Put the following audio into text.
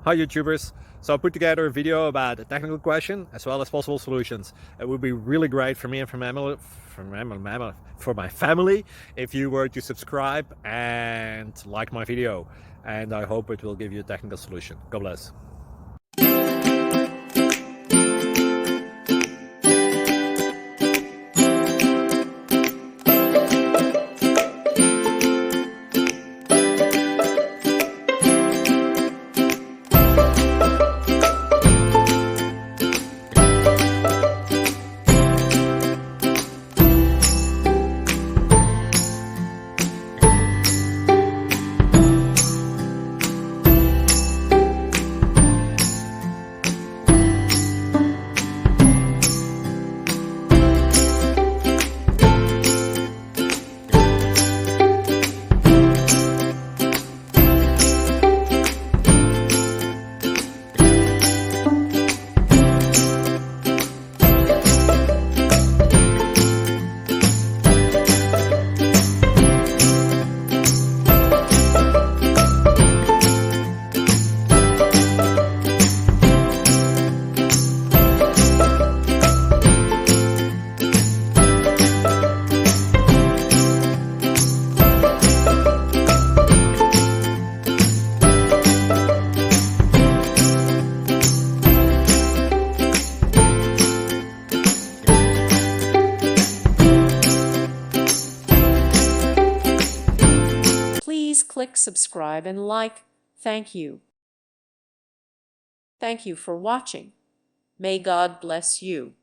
Hi YouTubers! So I put together a video about a technical question as well as possible solutions. It would be really great for me and for my family if you were to subscribe and like my video, and I hope it will give you a technical solution. God bless. Please click subscribe and like. Thank you. Thank you for watching. May God bless you.